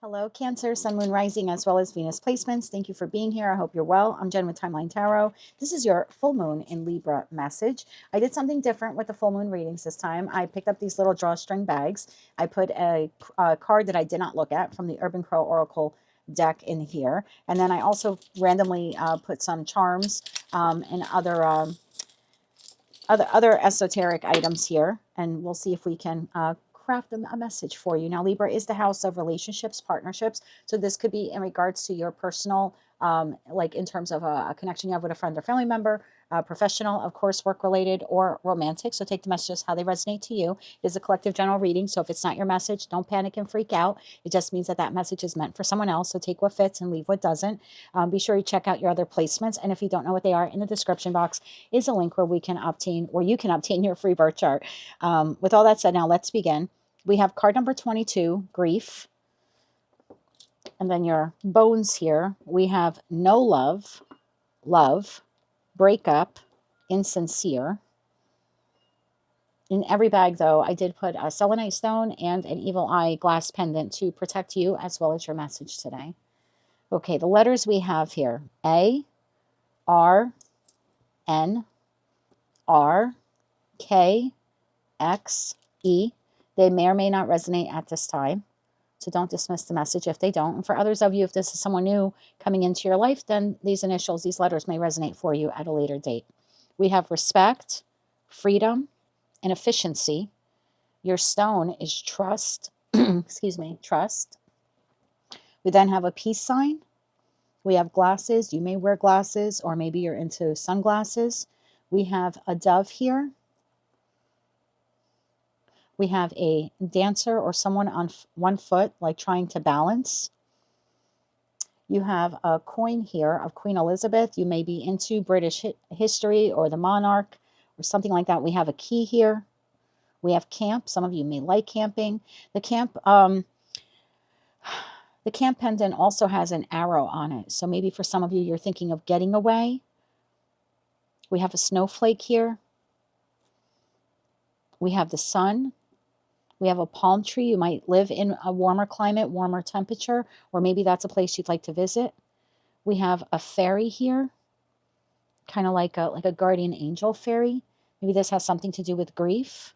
Hello, Cancer, Sun, Moon, Rising, as well as Venus placements. Thank you for being here. I hope you're well. I'm Jen with Timeline Tarot. This is your full moon in Libra message. I did something different with the full moon readings this time. I picked up these little drawstring bags. I put a card that I did not look at from the Urban Crow Oracle deck in here. And then I also randomly put some charms and other esoteric items here, and we'll see if we can craft a message for you. Now, Libra is the house of relationships, partnerships, so this could be in regards to your personal, like in terms of a connection you have with a friend or family member, professional, of course, work-related or romantic. So take the messages how they resonate to you. It is a collective general reading, so if it's not your message, don't panic and freak out. It just means that that message is meant for someone else, so take what fits and leave what doesn't. Be sure you check out your other placements, and if you don't know what they are, in the description box is a link where you can obtain your free birth chart. With all that said, now let's begin. We have card number 22, grief. And then your bones here. We have no love, love, breakup, insincere. In every bag, though, I did put a selenite stone and an evil eye glass pendant to protect you as well as your message today. Okay, the letters we have here. A, R, N, R, K, X, E. They may or may not resonate at this time, so don't dismiss the message if they don't. And for others of you, if this is someone new coming into your life, then these initials, these letters may resonate for you at a later date. We have respect, freedom, and efficiency. Your stone is trust. Excuse me, trust. We then have a peace sign. We have glasses. You may wear glasses, or maybe you're into sunglasses. We have a dove here. We have a dancer or someone on one foot, like trying to balance. You have a coin here of Queen Elizabeth. You may be into British history or the monarch or something like that. We have a key here. We have camp. Some of you may like camping. The camp pendant also has an arrow on it. So maybe for some of you, you're thinking of getting away. We have a snowflake here. We have the sun. We have a palm tree. You might live in a warmer climate, warmer temperature, or maybe that's a place you'd like to visit. We have a fairy here, kind of like a guardian angel fairy. Maybe this has something to do with grief.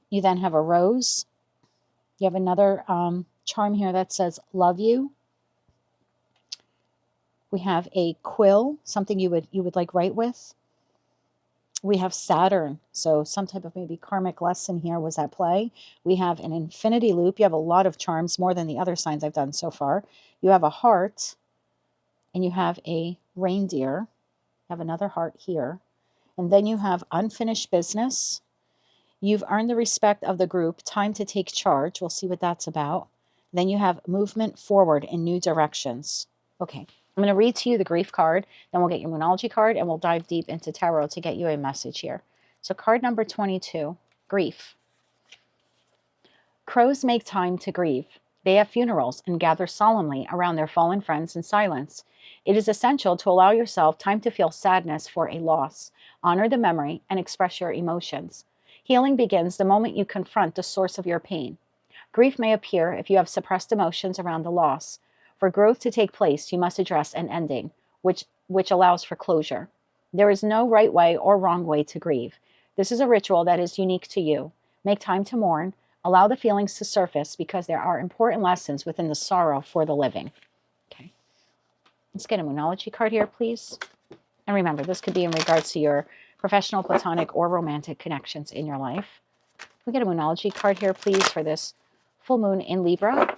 You then have a rose. You have another charm here that says, love you. We have a quill, something you would like write with. We have Saturn, so some type of maybe karmic lesson here was at play. We have an infinity loop. You have a lot of charms, more than the other signs I've done so far. You have a heart, and you have a reindeer. You have another heart here. And then you have unfinished business. You've earned the respect of the group. Time to take charge. We'll see what that's about. Then you have movement forward in new directions. Okay. I'm going to read to you the grief card, then we'll get your Moonology card, and we'll dive deep into tarot to get you a message here. So card number 22, grief. Crows make time to grieve. They have funerals and gather solemnly around their fallen friends in silence. It is essential to allow yourself time to feel sadness for a loss, honor the memory, and express your emotions. Healing begins the moment you confront the source of your pain. Grief may appear if you have suppressed emotions around the loss. For growth to take place, you must address an ending, which allows for closure. There is no right way or wrong way to grieve. This is a ritual that is unique to you. Make time to mourn. Allow the feelings to surface because there are important lessons within the sorrow for the living. Okay. Let's get a Moonology card here, please. And remember, this could be in regards to your professional, platonic, or romantic connections in your life. We get a Moonology card here, please, for this full moon in Libra.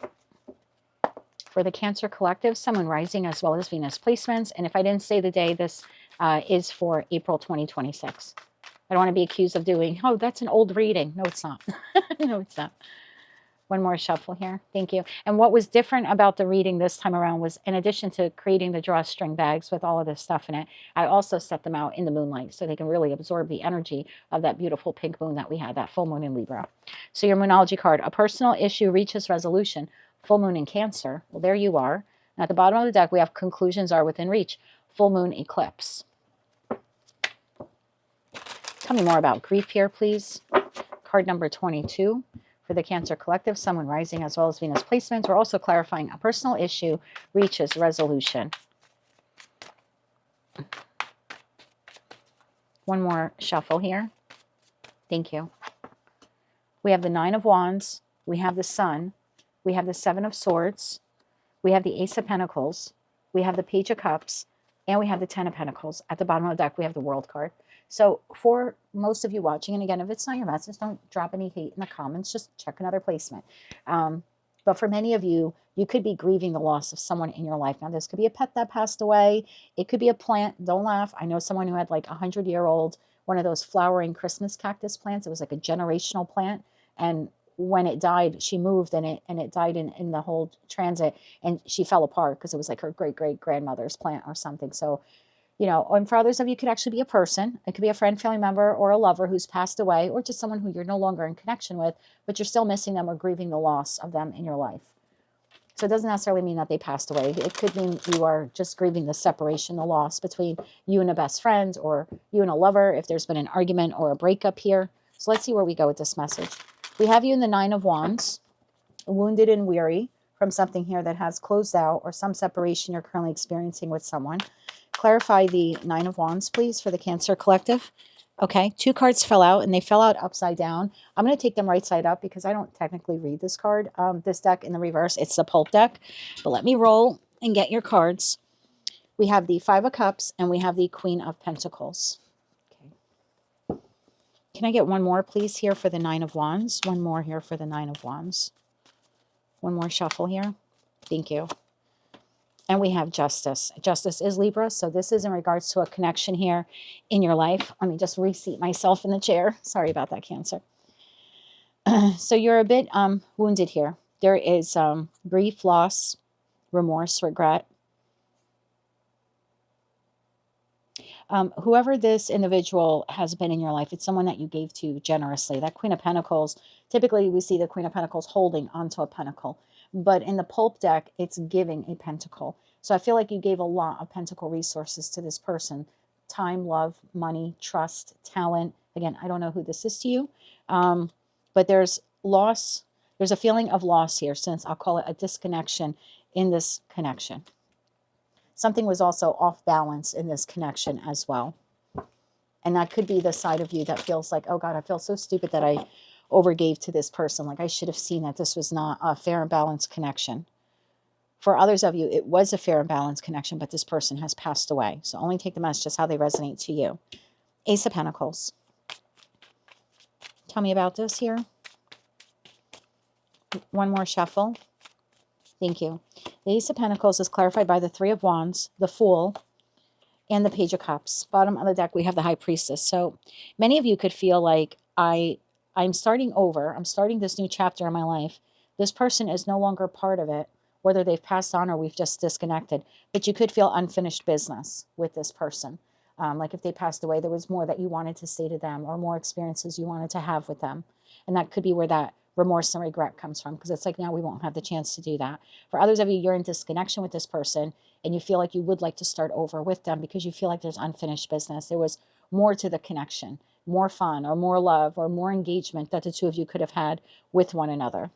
For the Cancer Collective, Sun, Moon, Rising, as well as Venus placements. And if I didn't say the day, this is for April 2026. I don't want to be accused of doing, oh, that's an old reading. No, it's not. No, it's not. One more shuffle here. Thank you. And what was different about the reading this time around was, in addition to creating the drawstring bags with all of this stuff in it, I also set them out in the moonlight so they can really absorb the energy of that beautiful pink moon that we had, that full moon in Libra. So your Moonology card, a personal issue reaches resolution. Full moon in Cancer. Well, there you are. And at the bottom of the deck, we have conclusions are within reach. Full moon eclipse. Tell me more about grief here, please. Card number 22 For the Cancer Collective, Sun, Moon, Rising, as well as Venus placements. We're also clarifying a personal issue reaches resolution. One more shuffle here. Thank you. We have the Nine of Wands. We have the Sun. We have the Seven of Swords. We have the Ace of Pentacles. We have the Page of Cups. And we have the Ten of Pentacles. At the bottom of the deck, we have the World card. So for most of you watching, and again, if it's not your message, don't drop any hate in the comments. Just check another placement. But for many of you, you could be grieving the loss of someone in your life. Now, this could be a pet that passed away. It could be a plant. Don't laugh. I know someone who had like 100-year-old, one of those flowering Christmas cactus plants. It was like a generational plant. And when it died, she moved and it died in the whole transit, and she fell apart because it was like her great-great-grandmother's plant or something. So, you know, and for others of you, it could actually be a person. It could be a friend, family member, or a lover who's passed away, or just someone who you're no longer in connection with, but you're still missing them or grieving the loss of them in your life. So it doesn't necessarily mean that they passed away. It could mean you are just grieving the separation, the loss between you and a best friend, or you and a lover, if there's been an argument or a breakup here. So let's see where we go with this message. We have you in the Nine of Wands, wounded and weary from something here that has closed out, or some separation you're currently experiencing with someone. Clarify the Nine of Wands, please, for the Cancer Collective. Okay, 2 cards fell out, and they fell out upside down. I'm going to take them right side up because I don't technically read this card, this deck in the reverse. It's the pulp deck. But let me roll and get your cards. We have the Five of Cups, and we have the Queen of Pentacles. Okay. Can I get one more, please, here for the Nine of Wands? One more here for the Nine of Wands. One more shuffle here. Thank you. And we have Justice. Justice is Libra, so this is in regards to a connection here in your life. Let me just reseat myself in the chair. Sorry about that, Cancer. So you're a bit wounded here. There is grief, loss, remorse, regret. Whoever this individual has been in your life, it's someone that you gave to generously. That Queen of Pentacles, typically we see the Queen of Pentacles holding onto a pentacle. But in the pulp deck, it's giving a pentacle. So I feel like you gave a lot of pentacle resources to this person. Time, love, money, trust, talent. Again, I don't know who this is to you. But there's loss. There's a feeling of loss here, since I'll call it a disconnection in this connection. Something was also off balance in this connection as well. And that could be the side of you that feels like, oh God, I feel so stupid that I overgave to this person. Like I should have seen that this was not a fair and balanced connection. For others of you, it was a fair and balanced connection, but this person has passed away. So only take them as just how they resonate to you. Ace of Pentacles. Tell me about this here. One more shuffle. Thank you. The Ace of Pentacles is clarified by the Three of Wands, the Fool, and the Page of Cups. Bottom of the deck, we have the High Priestess. So many of you could feel like I'm starting over. I'm starting this new chapter in my life. This person is no longer part of it, whether they've passed on or we've just disconnected. But you could feel unfinished business with this person. Like if they passed away, there was more that you wanted to say to them, or more experiences you wanted to have with them. And that could be where that remorse and regret comes from, because it's like, now we won't have the chance to do that. For others of you, you're in disconnection with this person, and you feel like you would like to start over with them because you feel like there's unfinished business. There was more to the connection, more fun or more love or more engagement that the two of you could have had with one another.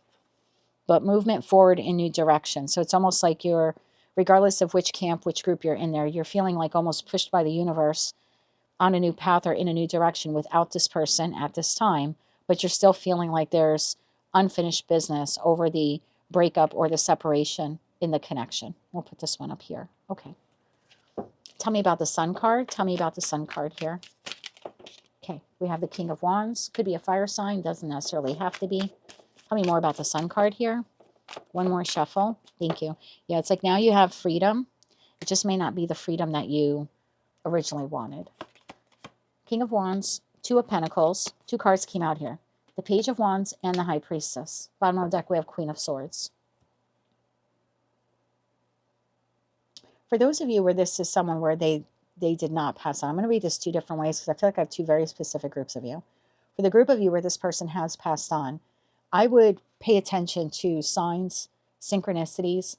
But movement forward in new directions. So it's almost like you're, regardless of which camp, which group you're in there, you're feeling like almost pushed by the universe on a new path or in a new direction without this person at this time. But you're still feeling like there's unfinished business over the breakup or the separation in the connection. We'll put this one up here. Okay. Tell me about the Sun card. Tell me about the Sun card here. Okay. We have the King of Wands. Could be a fire sign. Doesn't necessarily have to be. Tell me more about the Sun card here. One more shuffle. Thank you. Yeah, it's like now you have freedom. It just may not be the freedom that you originally wanted. King of Wands, Two of Pentacles. 2 cards came out here. The Page of Wands and the High Priestess. Bottom of the deck, we have Queen of Swords. For those of you where this is someone where they did not pass on, I'm going to read this 2 different ways because I feel like I have 2 very specific groups of you. For the group of you where this person has passed on, I would pay attention to signs, synchronicities,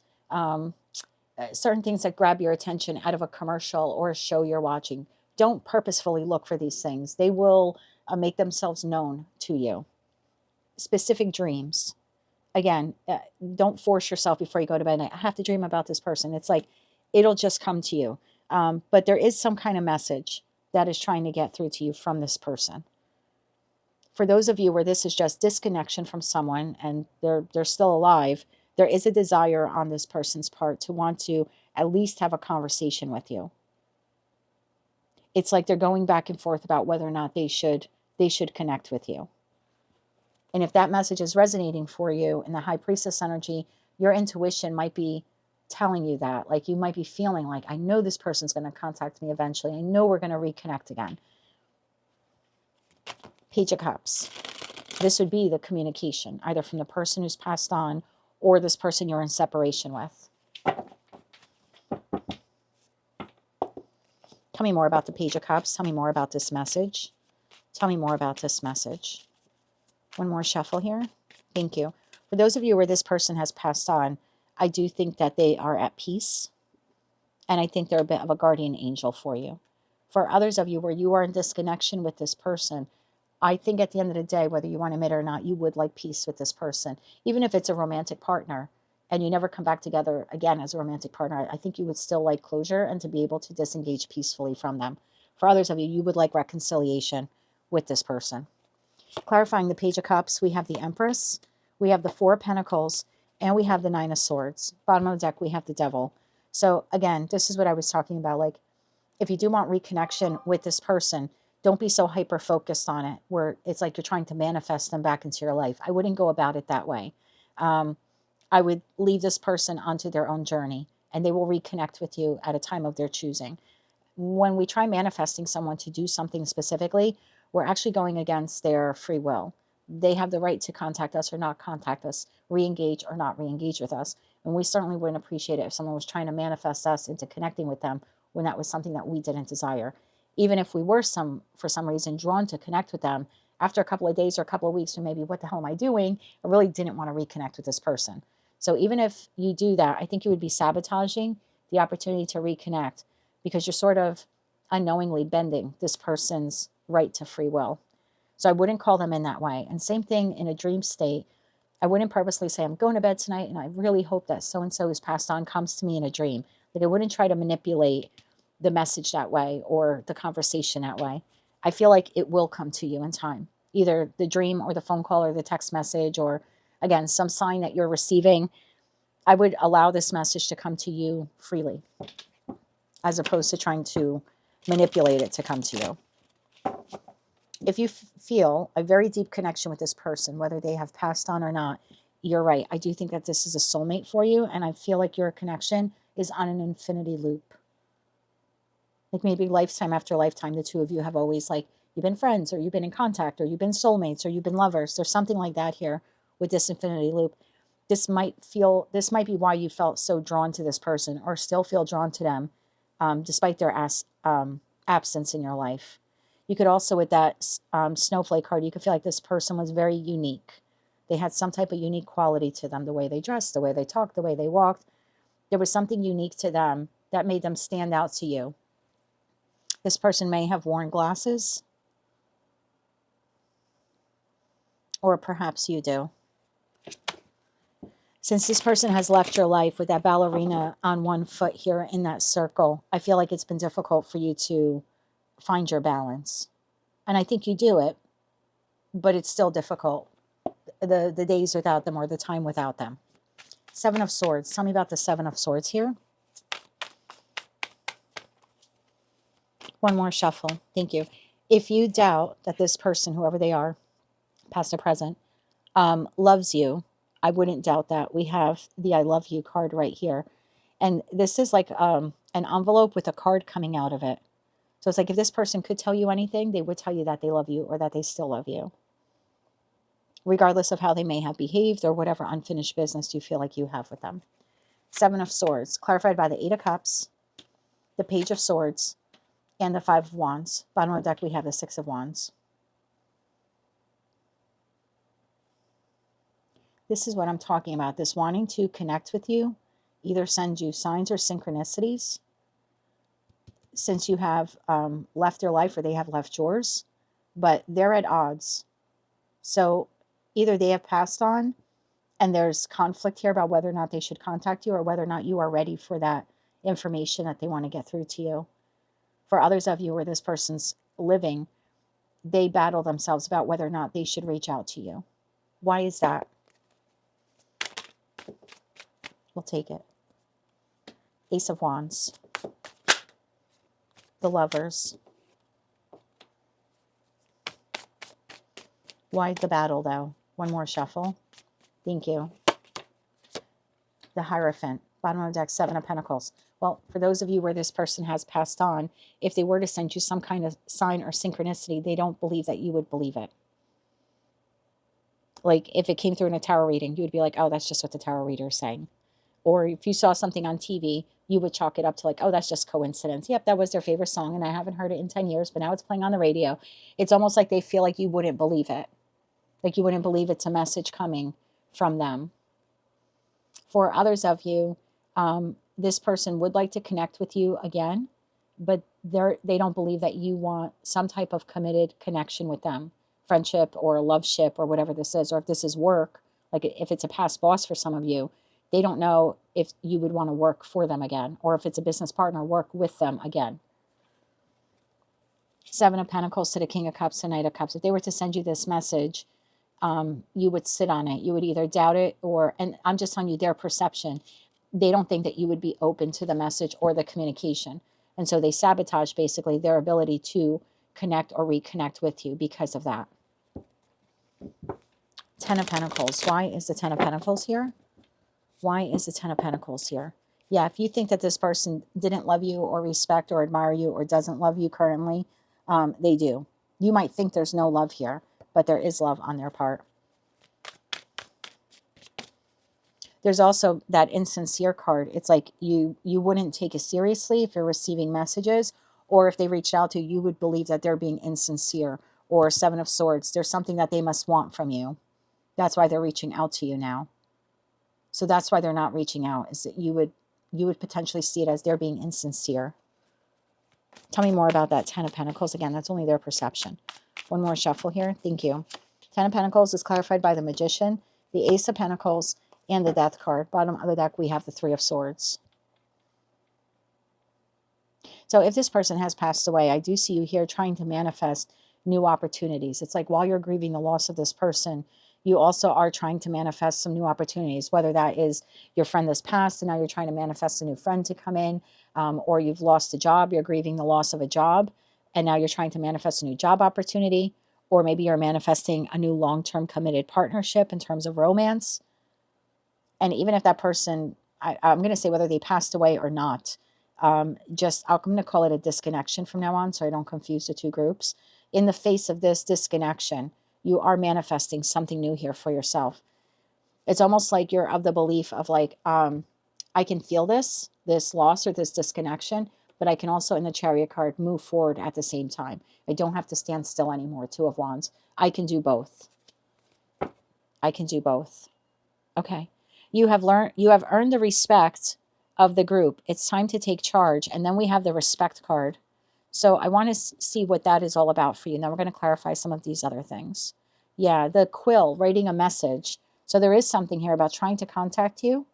certain things that grab your attention out of a commercial or a show you're watching. Don't purposefully look for these things. They will make themselves known to you. specific dreams. Again, don't force yourself before you go to bed. I have to dream about this person. It's like, it'll just come to you. But there is some kind of message that is trying to get through to you from this person. For those of you where this is just disconnection from someone and they're still alive, there is a desire on this person's part to want to at least have a conversation with you. It's like they're going back and forth about whether or not they should connect with you. And if that message is resonating for you in the high priestess energy, your intuition might be telling you that. Like, you might be feeling like, I know this person's going to contact me eventually. I know we're going to reconnect again. Page of Cups. This would be the communication, either from the person who's passed on or this person you're in separation with. Tell me more about the Page of Cups. Tell me more about this message. Tell me more about this message. One more shuffle here. Thank you. For those of you where this person has passed on, I do think that they are at peace. And I think they're a bit of a guardian angel for you. For others of you where you are in disconnection with this person, I think at the end of the day, whether you want to admit it or not, you would like peace with this person. Even if it's a romantic partner and you never come back together again as a romantic partner, I think you would still like closure and to be able to disengage peacefully from them. For others of you, you would like reconciliation with this person. Clarifying the Page of Cups, we have the Empress, we have the Four of Pentacles, and we have the Nine of Swords. Bottom of the deck, we have the Devil. So again, this is what I was talking about. Like, if you do want reconnection with this person, don't be so hyper-focused on it, where it's like you're trying to manifest them back into your life. I wouldn't go about it that way. I would leave this person onto their own journey, and they will reconnect with you at a time of their choosing. When we try manifesting someone to do something specifically, we're actually going against their free will. They have the right to contact us or not contact us, re-engage or not re-engage with us. And we certainly wouldn't appreciate it if someone was trying to manifest us into connecting with them when that was something that we didn't desire. Even if we were for some reason drawn to connect with them, after a couple of days or a couple of weeks, or maybe, what the hell am I doing? I really didn't want to reconnect with this person. So even if you do that, I think you would be sabotaging the opportunity to reconnect, because you're sort of unknowingly bending this person's right to free will. So I wouldn't call them in that way. And same thing in a dream state. I wouldn't purposely say, I'm going to bed tonight and I really hope that so-and-so who's passed on comes to me in a dream. Like, I wouldn't try to manipulate the message that way or the conversation that way. I feel like it will come to you in time, either the dream or the phone call or the text message, or again, some sign that you're receiving. I would allow this message to come to you freely, as opposed to trying to manipulate it to come to you. If you feel a very deep connection with this person, whether they have passed on or not, you're right. I do think that this is a soulmate for you, and I feel like your connection is on an infinity loop. Like, maybe lifetime after lifetime, the two of you have always, like, you've been friends, or you've been in contact, or you've been soulmates, or you've been lovers. There's something like that here with this infinity loop. This might be why you felt so drawn to this person, or still feel drawn to them, despite their absence in your life. You could also, with that snowflake card, you could feel like this person was very unique. They had some type of unique quality to them, the way they dressed, the way they talked, the way they walked. There was something unique to them that made them stand out to you. This person may have worn glasses, or perhaps you do. Since this person has left your life with that ballerina on one foot here in that circle, I feel like it's been difficult for you to find your balance. And I think you do it, but it's still difficult. The days without them, or the time without them. Seven of Swords. Tell me about the Seven of Swords here. One more shuffle. Thank you. If you doubt that this person, whoever they are, past or present, loves you, I wouldn't doubt that. We have the I love you card right here. And this is like an envelope with a card coming out of it. So it's like, if this person could tell you anything, they would tell you that they love you, or that they still love you, regardless of how they may have behaved or whatever unfinished business you feel like you have with them. Seven of Swords, clarified by the Eight of Cups, the Page of Swords, and the Five of Wands. Bottom of the deck, we have the Six of Wands. This is what I'm talking about. This wanting to connect with you, either send you signs or synchronicities, since you have left their life, or they have left yours, but they're at odds. So Either they have passed on and there's conflict here about whether or not they should contact you or whether or not you are ready for that information that they want to get through to you. For others of you where this person's living, they battle themselves about whether or not they should reach out to you. Why is that? We'll take it. Ace of Wands. The Lovers. Why the battle, though? One more shuffle. Thank you. The Hierophant. Bottom of the deck, Seven of Pentacles. Well, for those of you where this person has passed on, if they were to send you some kind of sign or synchronicity, they don't believe that you would believe it. Like, if it came through in a tarot reading, you would be like, oh, that's just what the tarot reader is saying. Or if you saw something on TV, you would chalk it up to like, oh, that's just coincidence. Yep, that was their favorite song, and I haven't heard it in 10 years, but now it's playing on the radio. It's almost like they feel like you wouldn't believe it. Like you wouldn't believe it's a message coming from them. For others of you, this person would like to connect with you again, but they don't believe that you want some type of committed connection with them, friendship or a love ship or whatever this is, or if this is work, like if it's a past boss for some of you, they don't know if you would want to work for them again, or if it's a business partner, work with them again. Seven of Pentacles to the King of Cups and Knight of Cups. If they were to send you this message, you would sit on it. You would either doubt it or, and I'm just telling you their perception. They don't think that you would be open to the message or the communication. And so they sabotage basically their ability to connect or reconnect with you because of that. Ten of Pentacles. Why is the Ten of Pentacles here? Why is the Ten of Pentacles here? Yeah, if you think that this person didn't love you or respect or admire you or doesn't love you currently, they do. You might think there's no love here, but there is love on their part. There's also that insincere card. It's like you wouldn't take it seriously if you're receiving messages, or if they reached out to you, you would believe that they're being insincere. Or Seven of Swords, there's something that they must want from you. That's why they're reaching out to you now. So that's why they're not reaching out, is that you would potentially see it as they're being insincere. Tell me more about that Ten of Pentacles. Again, that's only their perception. One more shuffle here. Thank you. Ten of Pentacles is clarified by the Magician, the Ace of Pentacles, and the Death card. Bottom of the deck, we have the Three of Swords. So if this person has passed away, I do see you here trying to manifest new opportunities. It's like while you're grieving the loss of this person, you also are trying to manifest some new opportunities, whether that is your friend that's passed and now you're trying to manifest a new friend to come in, or you've lost a job, you're grieving the loss of a job, and now you're trying to manifest a new job opportunity, or maybe you're manifesting a new long-term committed partnership in terms of romance. And even if that person, I'm going to say whether they passed away or not, I'm going to call it a disconnection from now on so I don't confuse the two groups. In the face of this disconnection, you are manifesting something new here for yourself. It's almost like you're of the belief of like, I can feel this loss or this disconnection, but I can also, in the Chariot card, move forward at the same time. I don't have to stand still anymore. Two of Wands. I can do both. I can do both. Okay. You have earned the respect of the group. It's time to take charge. And then we have the Respect card. So I want to see what that is all about for you. Now we're going to clarify some of these other things. Yeah, the Quill, writing a message. So there is something here about trying to contact you,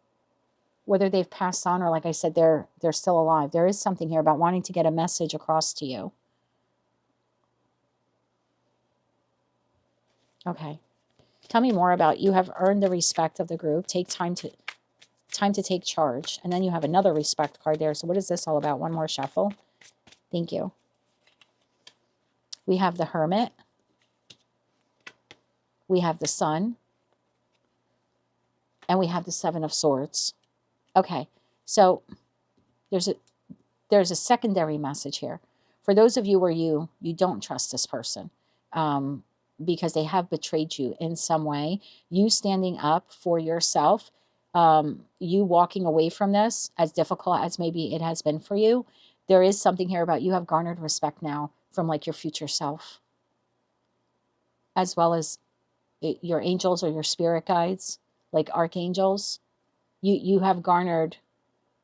whether they've passed on or, like I said, they're still alive. There is something here about wanting to get a message across to you. Okay. Tell me more about you have earned the respect of the group. Take time to take charge. And then you have another Respect card there. So what is this all about? One more shuffle. Thank you. We have the Hermit. We have the Sun. And we have the Seven of Swords. Okay. So there's a secondary message here. For those of you where you don't trust this person, because they have betrayed you in some way, you standing up for yourself, you walking away from this, as difficult as maybe it has been for you, there is something here about you have garnered respect now from like your future self, as well as your angels or your spirit guides, like archangels. You have garnered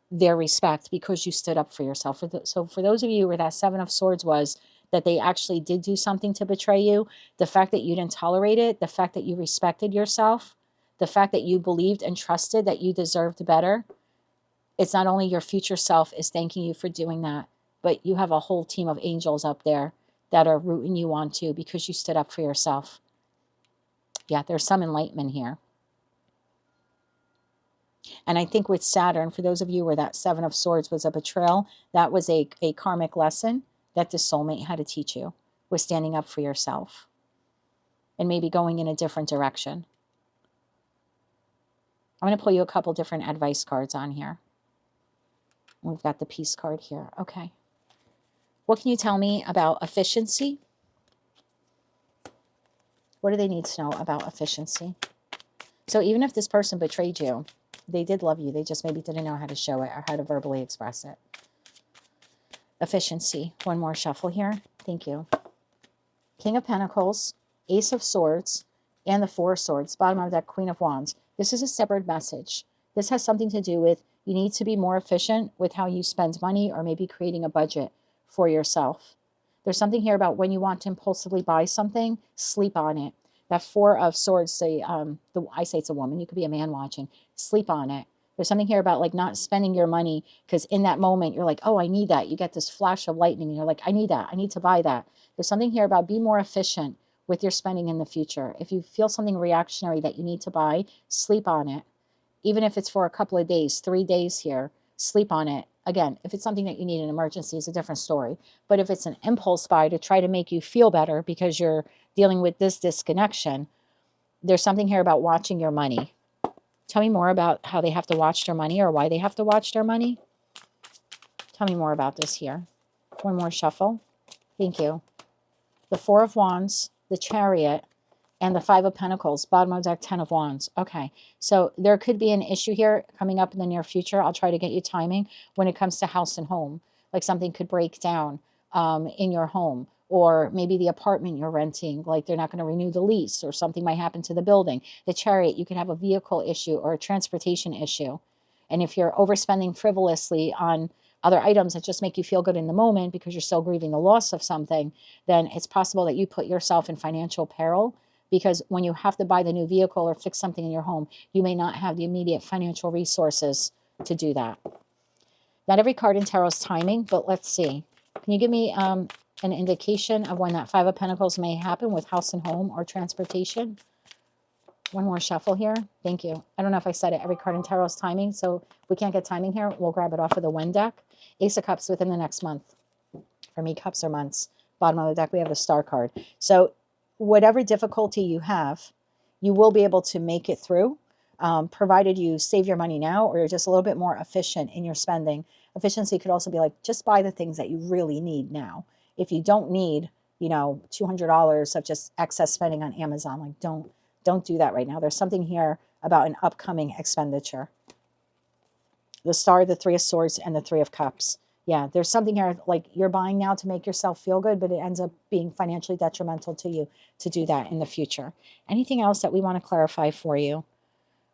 their respect because you stood up for yourself. So for those of you where that Seven of Swords was, that they actually did do something to betray you, the fact that you didn't tolerate it, the fact that you respected yourself, the fact that you believed and trusted that you deserved better. It's not only your future self is thanking you for doing that, but you have a whole team of angels up there that are rooting you on too because you stood up for yourself. Yeah, there's some enlightenment here. And I think with Saturn, for those of you where that Seven of Swords was a betrayal, that was a karmic lesson that the soulmate had to teach you, was standing up for yourself and maybe going in a different direction. I'm going to pull you a couple different advice cards on here. We've got the peace card here. Okay. What can you tell me about efficiency? What do they need to know about efficiency? So even if this person betrayed you, they did love you. They just maybe didn't know how to show it or how to verbally express it. Efficiency. One more shuffle here. Thank you. King of Pentacles, Ace of Swords, and the Four of Swords. Bottom of that, Queen of Wands. This is a separate message. This has something to do with you need to be more efficient with how you spend money or maybe creating a budget for yourself. There's something here about when you want to impulsively buy something, sleep on it. That Four of Swords, I say it's a woman. You could be a man watching. Sleep on it. There's something here about like not spending your money because in that moment you're like, oh, I need that. You get this flash of lightning and you're like, I need that. I need to buy that. There's something here about be more efficient with your spending in the future. If you feel something reactionary that you need to buy, sleep on it. Even if it's for a couple of days, 3 days here, sleep on it. Again, if it's something that you need an emergency, it's a different story. But if it's an impulse buy to try to make you feel better because you're dealing with this disconnection, there's something here about watching your money. Tell me more about how they have to watch their money or why they have to watch their money. Tell me more about this here. One more shuffle. Thank you. The Four of Wands, the Chariot, and the Five of Pentacles. Bottom of deck, Ten of Wands. Okay, so there could be an issue here coming up in the near future. I'll try to get you timing when it comes to house and home. Like something could break down in your home. Or maybe the apartment you're renting, like they're not going to renew the lease or something might happen to the building. The Chariot, you could have a vehicle issue or a transportation issue. And if you're overspending frivolously on other items that just make you feel good in the moment because you're still grieving the loss of something, then it's possible that you put yourself in financial peril because when you have to buy the new vehicle or fix something in your home, you may not have the immediate financial resources to do that. Not every card in tarot is timing, but let's see. Can you give me an indication of when that Five of Pentacles may happen with house and home or transportation? One more shuffle here. Thank you. I don't know if I said it. Every card in tarot is timing, so if we can't get timing here, we'll grab it off of the Wen deck. Ace of Cups within the next month. For me, cups are months. Bottom of the deck, we have the Star card. So whatever difficulty you have, you will be able to make it through, provided you save your money now or you're just a little bit more efficient in your spending. Efficiency could also be like, just buy the things that you really need now. If you don't need, $200 of just excess spending on Amazon, like don't do that right now. There's something here about an upcoming expenditure. The Star, the Three of Swords, and the Three of Cups. Yeah, there's something here like you're buying now to make yourself feel good, but it ends up being financially detrimental to you to do that in the future. Anything else that we want to clarify for you?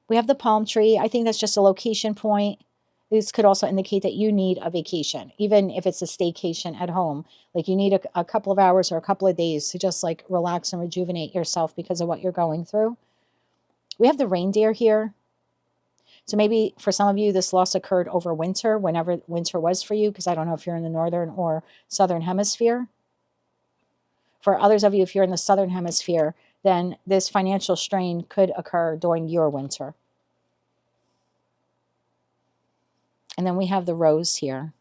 We have the palm tree. I think that's just a location point. This could also indicate that you need a vacation, even if it's a staycation at home. Like you need a couple of hours or a couple of days to just like relax and rejuvenate yourself because of what you're going through. We have the reindeer here. So maybe for some of you, this loss occurred over winter, whenever winter was for you, because I don't know if you're in the northern or southern hemisphere. For others of you, if you're in the southern hemisphere, then this financial strain could occur during your winter. And then we have the rose here.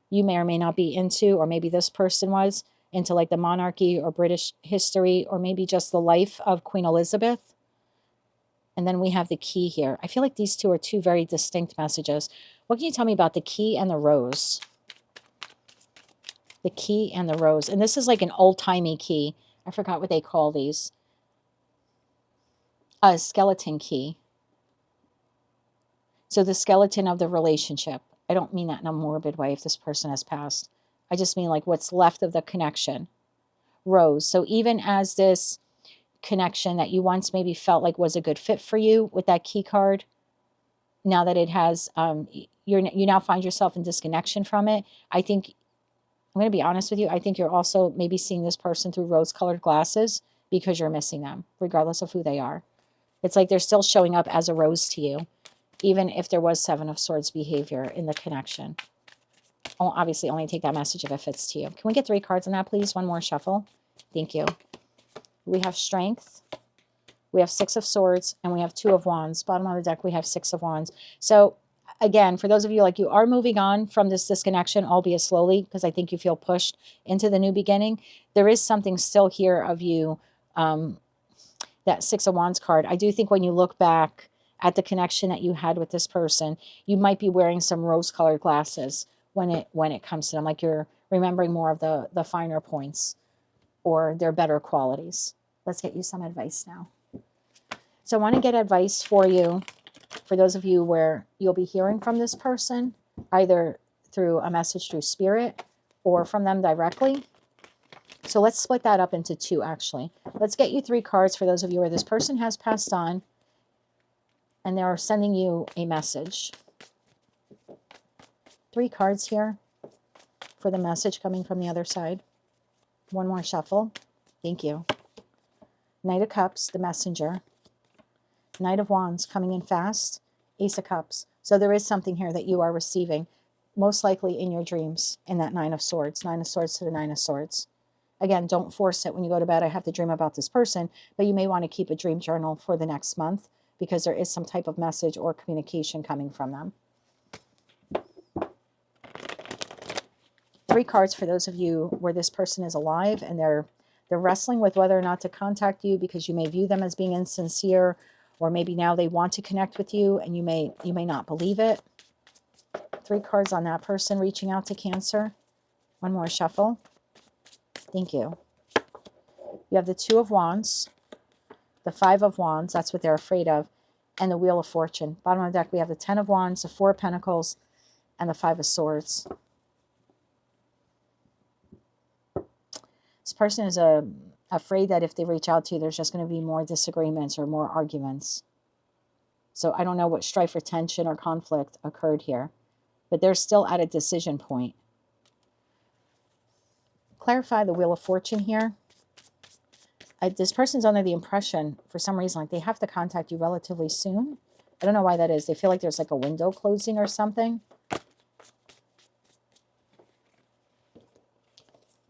You may or may not be into, or maybe this person was, into like the monarchy or British history, or maybe just the life of Queen Elizabeth. And then we have the key here. I feel like these two are two very distinct messages. What can you tell me about the key and the rose? The key and the rose. And this is like an old-timey key. I forgot what they call these. A skeleton key. So the skeleton of the relationship. I don't mean that in a morbid way if this person has passed. I just mean like what's left of the connection. Rose. So even as this connection that you once maybe felt like was a good fit for you with that key card, now that it has, you now find yourself in disconnection from it, I think I'm going to be honest with you. I think you're also maybe seeing this person through rose-colored glasses because you're missing them, regardless of who they are. It's like they're still showing up as a rose to you, even if there was Seven of Swords behavior in the connection. I'll obviously only take that message if it fits to you. Can we get 3 cards on that, please? One more shuffle. Thank you. We have Strength. We have 6 of Swords, and we have 2 of Wands. Bottom of the deck, we have 6 of Wands. So again, for those of you, like, you are moving on from this disconnection, albeit slowly, because I think you feel pushed into the new beginning. There is something still here of you, that 6 of Wands card. I do think when you look back at the connection that you had with this person, you might be wearing some rose-colored glasses when it comes to them, like you're remembering more of the finer points or their better qualities. Let's get you some advice now. So I want to get advice for you, for those of you where you'll be hearing from this person, either through a message through spirit or from them directly. So let's split that up into 2, actually. Let's get you 3 cards for those of you where this person has passed on and they're sending you a message. 3 cards here for the message coming from the other side. One more shuffle. Thank you. Knight of Cups, the messenger. Knight of Wands coming in fast. Ace of Cups. So there is something here that you are receiving, most likely in your dreams, in that 9 of Swords. 9 of Swords to the 9 of Swords. Again, don't force it when you go to bed. I have to dream about this person, but you may want to keep a dream journal for the next month because there is some type of message or communication coming from them. 3 cards for those of you where this person is alive and they're wrestling with whether or not to contact you because you may view them as being insincere, or maybe now they want to connect with you and you may not believe it. 3 cards on that person reaching out to Cancer. One more shuffle. Thank you. You have the 2 of Wands, the 5 of Wands, that's what they're afraid of, and the Wheel of Fortune. Bottom of the deck, we have the 10 of Wands, the 4 of Pentacles, and the 5 of Swords. This person is afraid that if they reach out to you, there's just going to be more disagreements or more arguments. So I don't know what strife or tension or conflict occurred here, but they're still at a decision point. Clarify the Wheel of Fortune here. This person's under the impression, for some reason, like they have to contact you relatively soon. I don't know why that is. They feel like there's like a window closing or something.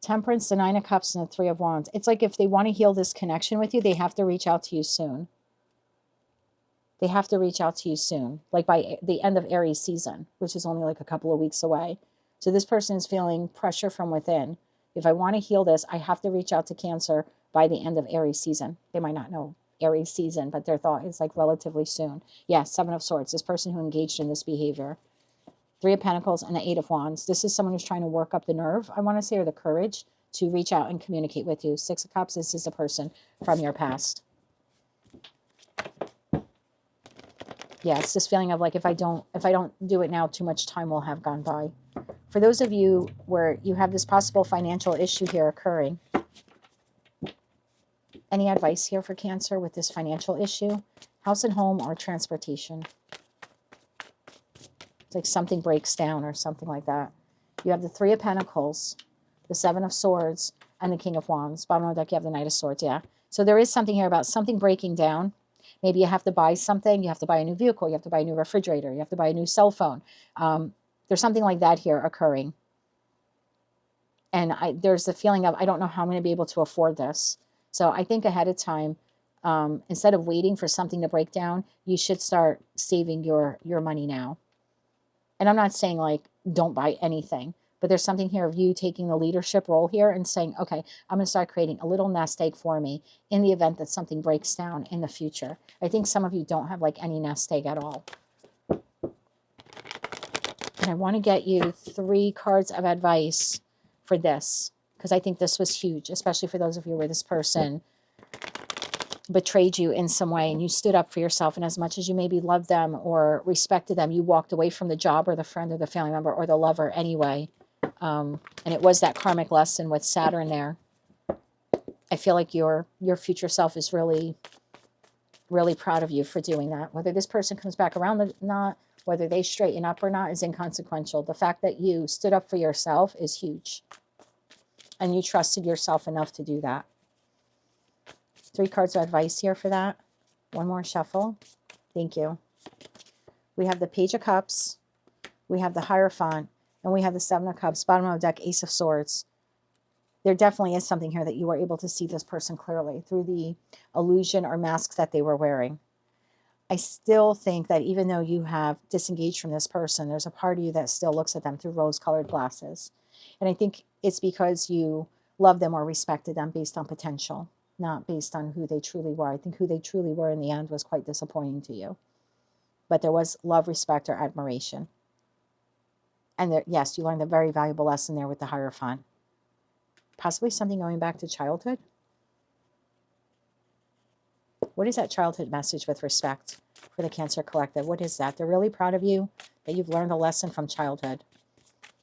Temperance, the 9 of Cups, and the 3 of Wands. It's like if they want to heal this connection with you, they have to reach out to you soon. They have to reach out to you soon, like by the end of Aries season, which is only like a couple of weeks away. So this person is feeling pressure from within. If I want to heal this, I have to reach out to Cancer by the end of Aries season. They might not know Aries season, but their thought is like relatively soon. Yes, 7 of Swords, this person who engaged in this behavior. 3 of Pentacles and the 8 of Wands. This is someone who's trying to work up the nerve, I want to say, or the courage to reach out and communicate with you. 6 of Cups, this is a person from your past. Yeah, it's this feeling of like if I don't do it now, too much time will have gone by. For those of you where you have this possible financial issue here occurring, any advice here for Cancer with this financial issue? House and home or transportation? It's like something breaks down or something like that. You have the 3 of Pentacles, the 7 of Swords, and the King of Wands. Bottom of the deck, you have the Knight of Swords, yeah. So there is something here about something breaking down. Maybe you have to buy something. You have to buy a new vehicle. You have to buy a new refrigerator. You have to buy a new cell phone. There's something like that here occurring. And there's the feeling of, I don't know how I'm going to be able to afford this. So I think ahead of time, instead of waiting for something to break down, you should start saving your money now. And I'm not saying like, don't buy anything, but there's something here of you taking the leadership role here and saying, okay, I'm going to start creating a little nest egg for me in the event that something breaks down in the future. I think some of you don't have like any nest egg at all. And I want to get you 3 cards of advice for this, because I think this was huge, especially for those of you where this person betrayed you in some way and you stood up for yourself, and as much as you maybe loved them or respected them, you walked away from the job or the friend or the family member or the lover anyway. And it was that karmic lesson with Saturn there. I feel like your future self is really, really proud of you for doing that. Whether this person comes back around or not, whether they straighten up or not is inconsequential. The fact that you stood up for yourself is huge. And you trusted yourself enough to do that. 3 cards of advice here for that. One more shuffle. Thank you. We have the Page of Cups. We have the Hierophant. And we have the 7 of Cups. Bottom of the deck, Ace of Swords. There definitely is something here that you were able to see this person clearly through the illusion or mask that they were wearing. I still think that even though you have disengaged from this person, there's a part of you that still looks at them through rose-colored glasses. And I think it's because you love them or respected them based on potential, not based on who they truly were. I think who they truly were in the end was quite disappointing to you. But there was love, respect, or admiration. And there, yes, you learned a very valuable lesson there with the Hierophant. Possibly something going back to childhood. What is that childhood message with respect for the Cancer Collective? What is that? They're really proud of you, that you've learned a lesson from childhood.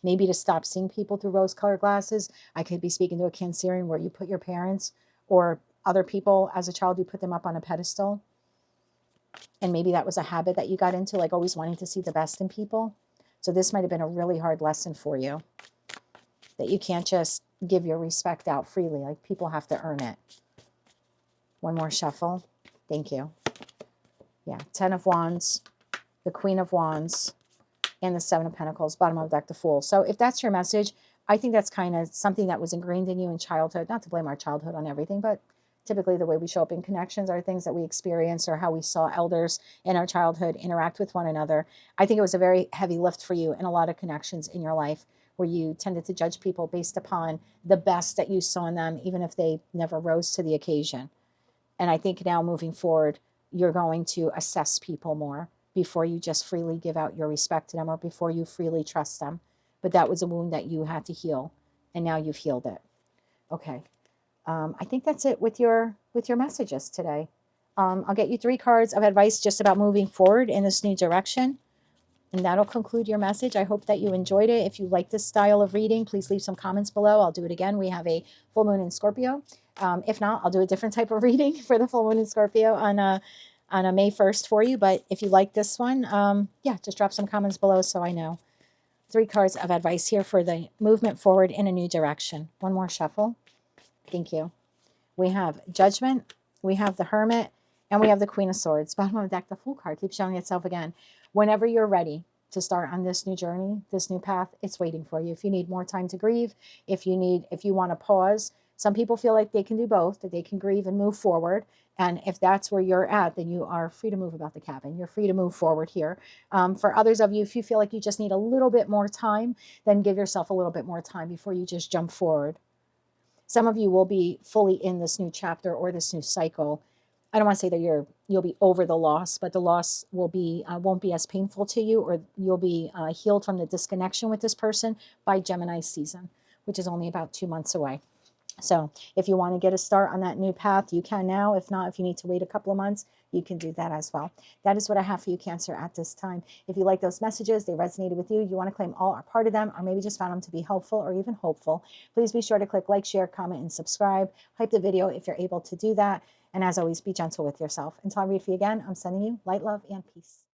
Maybe to stop seeing people through rose-colored glasses. I could be speaking to a Cancerian where you put your parents or other people as a child, you put them up on a pedestal. And maybe that was a habit that you got into, like always wanting to see the best in people. So this might have been a really hard lesson for you, that you can't just give your respect out freely. Like people have to earn it. One more shuffle. Thank you. Yeah, 10 of Wands, the Queen of Wands, and the 7 of Pentacles, bottom of the deck, the Fool. So if that's your message, I think that's kind of something that was ingrained in you in childhood. Not to blame our childhood on everything, but typically the way we show up in connections are things that we experience or how we saw elders in our childhood interact with one another. I think it was a very heavy lift for you in a lot of connections in your life where you tended to judge people based upon the best that you saw in them, even if they never rose to the occasion. And I think now moving forward, you're going to assess people more before you just freely give out your respect to them or before you freely trust them. But that was a wound that you had to heal, and now you've healed it. Okay. I think that's it with your messages today. I'll get you 3 cards of advice just about moving forward in this new direction. And that'll conclude your message. I hope that you enjoyed it. If you like this style of reading, please leave some comments below. I'll do it again. We have a full moon in Scorpio. If not, I'll do a different type of reading for the full moon in Scorpio on a May 1st for you. But if you like this one, yeah, just drop some comments below so I know. 3 cards of advice here for the movement forward in a new direction. One more shuffle. Thank you. We have Judgment, we have the Hermit, and we have the Queen of Swords. Bottom of the deck, the Fool card keeps showing itself again. Whenever you're ready to start on this new journey, this new path, it's waiting for you. If you need more time to grieve, if you want to pause, some people feel like they can do both, that they can grieve and move forward. And if that's where you're at, then you are free to move about the cabin. You're free to move forward here. For others of you, if you feel like you just need a little bit more time, then give yourself a little bit more time before you just jump forward. Some of you will be fully in this new chapter or this new cycle. I don't want to say that you'll be over the loss, but the loss will be won't be as painful to you, or you'll be healed from the disconnection with this person by Gemini season, which is only about 2 months away. So if you want to get a start on that new path, you can now. If not, if you need to wait a couple of months, you can do that as well. That is what I have for you, Cancer, at this time. If you like those messages, they resonated with you, you want to claim all or part of them, or maybe just found them to be helpful or even hopeful, please be sure to click like, share, comment, and subscribe. Hype the video if you're able to do that. And as always, be gentle with yourself. Until I read for you again, I'm sending you light, love, and peace.